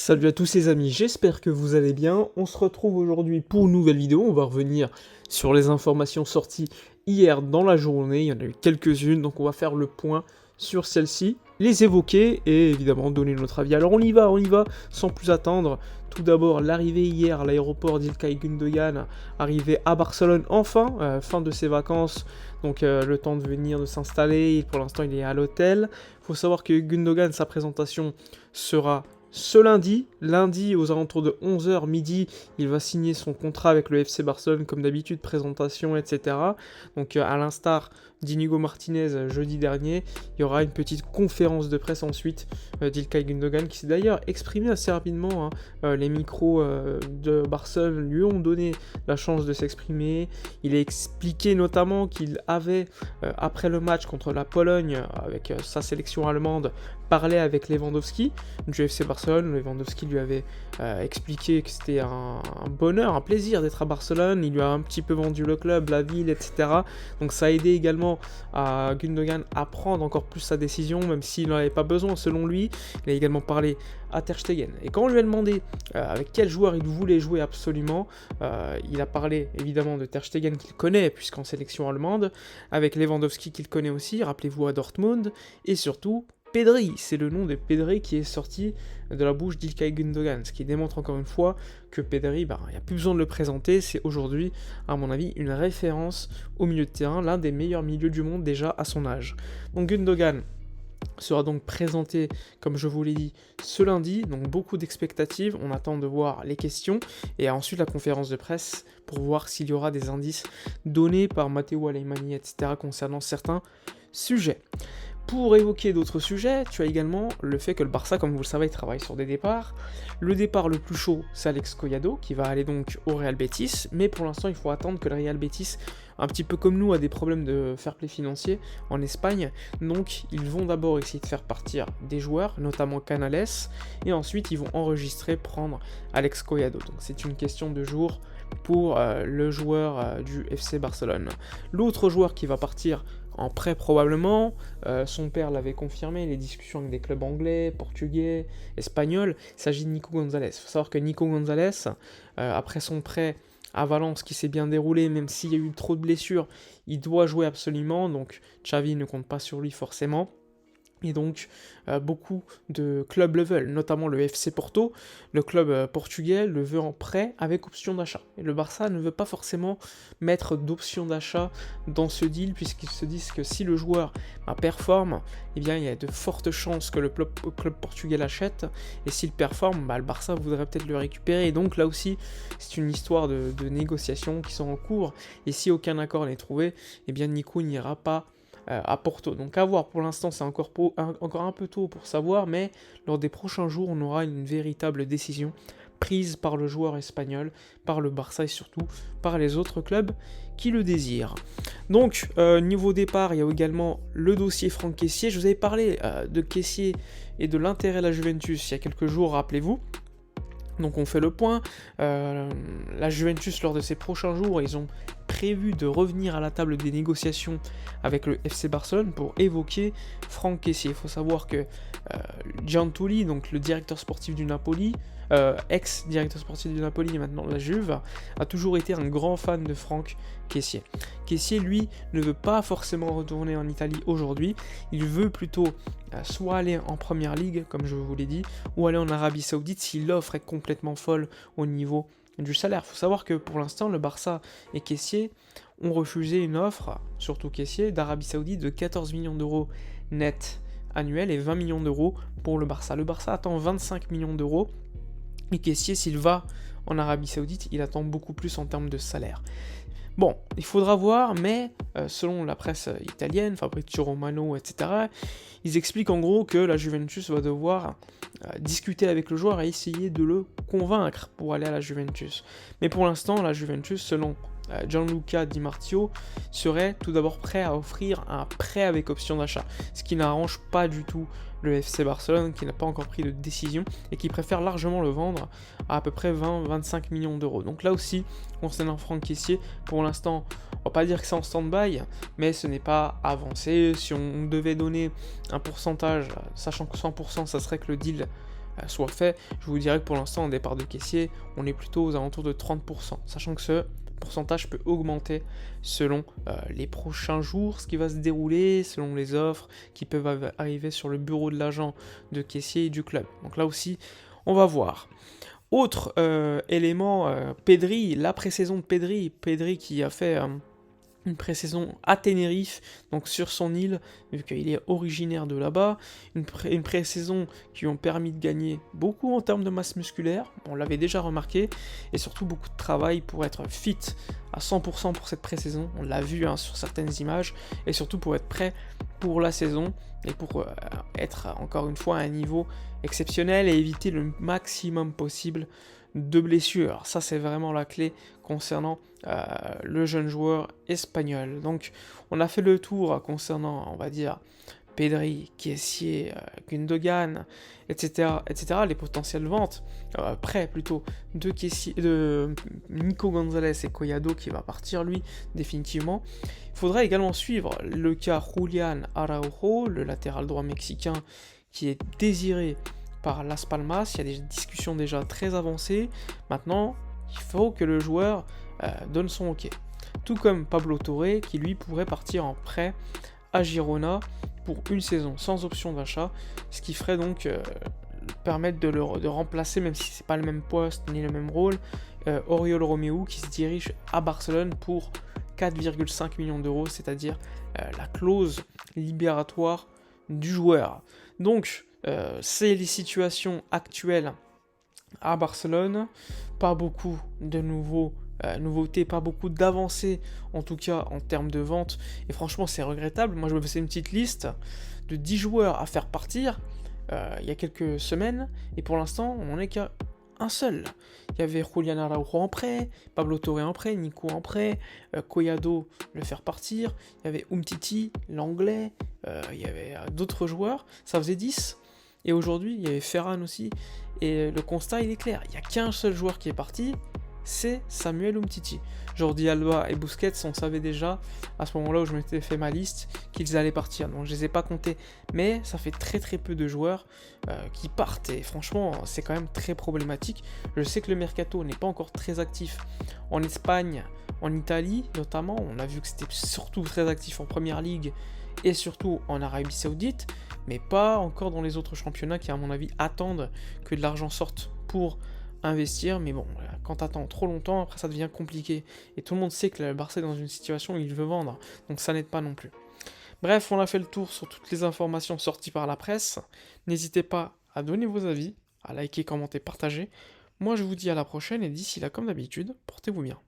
Salut à tous les amis, j'espère que vous allez bien. On se retrouve aujourd'hui pour une nouvelle vidéo. On va revenir sur les informations sorties hier dans la journée. Il y en a eu quelques-unes, donc on va faire le point sur celles-ci, les évoquer et évidemment donner notre avis. Alors on y va, sans plus attendre. Tout d'abord, l'arrivée hier à l'aéroport d'Ilkay Gundogan, arrivé à Barcelone enfin, fin de ses vacances, donc le temps de venir, de s'installer. Pour l'instant, il est à l'hôtel. Il faut savoir que Gundogan, sa présentation sera ce lundi aux alentours de 11h midi, il va signer son contrat avec le FC Barcelone comme d'habitude, présentation, etc. Donc à l'instar d'Inigo Martinez jeudi dernier, il y aura une petite conférence de presse ensuite d'Ilkay Gundogan qui s'est d'ailleurs exprimé assez rapidement. Les micros de Barcelone lui ont donné la chance de s'exprimer. Il a expliqué notamment qu'il avait, après le match contre la Pologne, avec sa sélection allemande, parlé avec Lewandowski du FC Barcelone. Lewandowski lui avait expliqué que c'était un bonheur, un plaisir d'être à Barcelone. Il lui a un petit peu vendu le club, la ville, etc. Donc ça a aidé également à Gundogan à prendre encore plus sa décision, même s'il n'en avait pas besoin selon lui. Il a également parlé à Ter Stegen. Et quand on lui a demandé avec quel joueur il voulait jouer absolument, il a parlé évidemment de Ter Stegen qu'il connaît puisqu'en sélection allemande, avec Lewandowski qu'il connaît aussi, rappelez-vous à Dortmund, et surtout Pedri, c'est le nom de Pedri qui est sorti de la bouche d'Ilkay Gundogan, ce qui démontre encore une fois que Pedri, il n'y a plus besoin de le présenter, c'est aujourd'hui, à mon avis, une référence au milieu de terrain, l'un des meilleurs milieux du monde déjà à son âge. Donc Gundogan sera donc présenté, comme je vous l'ai dit, ce lundi, donc beaucoup d'expectatives, on attend de voir les questions, et ensuite la conférence de presse pour voir s'il y aura des indices donnés par Matteo Alemany, etc., concernant certains sujets. Pour évoquer d'autres sujets, tu as également le fait que le Barça, comme vous le savez, travaille sur des départs. Le départ le plus chaud, c'est Alex Collado, qui va aller donc au Real Betis, mais pour l'instant, il faut attendre que le Real Betis, un petit peu comme nous, a des problèmes de fair play financier en Espagne, donc ils vont d'abord essayer de faire partir des joueurs, notamment Canales, et ensuite ils vont enregistrer, prendre Alex Collado. Donc c'est une question de jours pour le joueur du FC Barcelone. L'autre joueur qui va partir en prêt probablement, son père l'avait confirmé, les discussions avec des clubs anglais, portugais, espagnols, il s'agit de Nico Gonzalez. Il faut savoir que Nico Gonzalez, après son prêt à Valence qui s'est bien déroulé, même s'il y a eu trop de blessures, il doit jouer absolument, donc Xavi ne compte pas sur lui forcément. Et donc beaucoup de clubs le veulent, notamment le FC Porto, le club portugais le veut en prêt avec option d'achat. Et le Barça ne veut pas forcément mettre d'option d'achat dans ce deal, puisqu'ils se disent que si le joueur performe, eh bien, il y a de fortes chances que le club portugais l'achète, et s'il performe, le Barça voudrait peut-être le récupérer. Et donc là aussi, c'est une histoire de négociations qui sont en cours, et si aucun accord n'est trouvé, eh bien Nico n'ira pas à Porto. Donc à voir, pour l'instant c'est encore un peu tôt pour savoir, mais lors des prochains jours on aura une véritable décision prise par le joueur espagnol, par le Barça et surtout par les autres clubs qui le désirent. Donc niveau départ, il y a également le dossier Franck Kessié. Je vous avais parlé de Kessié et de l'intérêt de la Juventus il y a quelques jours, rappelez-vous. Donc on fait le point, la Juventus lors de ces prochains jours, ils ont prévu de revenir à la table des négociations avec le FC Barcelone pour évoquer Franck Kessié. Il faut savoir que Giantouli, donc le directeur sportif du Napoli, ex-directeur sportif du Napoli et maintenant de la Juve, a toujours été un grand fan de Franck Kessié. Kessié, lui, ne veut pas forcément retourner en Italie aujourd'hui, il veut plutôt soit aller en Première Ligue, comme je vous l'ai dit, ou aller en Arabie Saoudite si l'offre est complètement folle au niveau du salaire. Il faut savoir que pour l'instant, le Barça et Kessié ont refusé une offre, surtout Kessié, d'Arabie Saoudite de 14 millions d'euros net annuels et 20 millions d'euros pour le Barça. Le Barça attend 25 millions d'euros et Kessié, s'il va en Arabie Saoudite, il attend beaucoup plus en termes de salaire. Bon, il faudra voir, mais selon la presse italienne, Fabrizio Romano, etc., ils expliquent en gros que la Juventus va devoir discuter avec le joueur et essayer de le convaincre pour aller à la Juventus. Mais pour l'instant, la Juventus, selon Gianluca Di Marzio, serait tout d'abord prêt à offrir un prêt avec option d'achat, ce qui n'arrange pas du tout le FC Barcelone, qui n'a pas encore pris de décision et qui préfère largement le vendre à peu près 20-25 millions d'euros. Donc là aussi, concernant Franck Kessié, pour l'instant, on va pas dire que c'est en stand-by, mais ce n'est pas avancé. Si on devait donner un pourcentage, sachant que 100% ça serait que le deal soit fait. Je vous dirais que pour l'instant, en départ de caissier, on est plutôt aux alentours de 30%, sachant que ce pourcentage peut augmenter selon les prochains jours, ce qui va se dérouler, selon les offres qui peuvent arriver sur le bureau de l'agent de caissier et du club. Donc là aussi, on va voir. Autre élément, Pedri, la pré-saison de Pedri qui a fait une pré-saison à Tenerife, donc sur son île, vu qu'il est originaire de là-bas, une pré-saison qui lui ont permis de gagner beaucoup en termes de masse musculaire, on l'avait déjà remarqué, et surtout beaucoup de travail pour être fit à 100% pour cette pré-saison, on l'a vu sur certaines images, et surtout pour être prêt pour la saison, et pour être encore une fois à un niveau exceptionnel et éviter le maximum possible de blessures. Ça, c'est vraiment la clé concernant le jeune joueur espagnol. Donc, on a fait le tour concernant, on va dire, Pedri, Kessié, Gundogan, etc., etc., les potentielles ventes, prêts plutôt, de Nico Gonzalez et Collado qui va partir, lui, définitivement. Il faudra également suivre le cas Julián Araujo, le latéral droit mexicain, qui est désiré par Las Palmas. Il y a des discussions déjà très avancées. Maintenant, il faut que le joueur donne son OK. Tout comme Pablo Torre, qui lui pourrait partir en prêt à Girona pour une saison sans option d'achat, ce qui ferait donc permettre de remplacer, même si c'est pas le même poste ni le même rôle, Oriol Romeu qui se dirige à Barcelone pour 4,5 millions d'euros, c'est-à-dire la clause libératoire du joueur. Donc, c'est les situations actuelles à Barcelone, pas beaucoup de nouveautés, pas beaucoup d'avancées, en tout cas en termes de vente, et franchement c'est regrettable. Moi je me faisais une petite liste de 10 joueurs à faire partir il y a quelques semaines, et pour l'instant on n'en est qu'à un seul. Il y avait Julián Araujo en prêt, Pablo Torre en prêt, Nico en prêt, Collado le faire partir, il y avait Umtiti, l'anglais, il y avait d'autres joueurs, ça faisait 10. Et aujourd'hui, il y avait Ferran aussi, et le constat il est clair, il n'y a qu'un seul joueur qui est parti, c'est Samuel Umtiti. Jordi Alba et Busquets, on savait déjà, à ce moment-là où je m'étais fait ma liste, qu'ils allaient partir, donc je les ai pas comptés, mais ça fait très très peu de joueurs qui partent, et franchement, c'est quand même très problématique. Je sais que le mercato n'est pas encore très actif en Espagne, en Italie notamment, on a vu que c'était surtout très actif en Première Ligue, et surtout en Arabie Saoudite, mais pas encore dans les autres championnats qui, à mon avis, attendent que de l'argent sorte pour investir. Mais bon, quand t'attends trop longtemps, après ça devient compliqué. Et tout le monde sait que le Barça est dans une situation où il veut vendre, donc ça n'aide pas non plus. Bref, on a fait le tour sur toutes les informations sorties par la presse. N'hésitez pas à donner vos avis, à liker, commenter, partager. Moi, je vous dis à la prochaine, et d'ici là, comme d'habitude, portez-vous bien.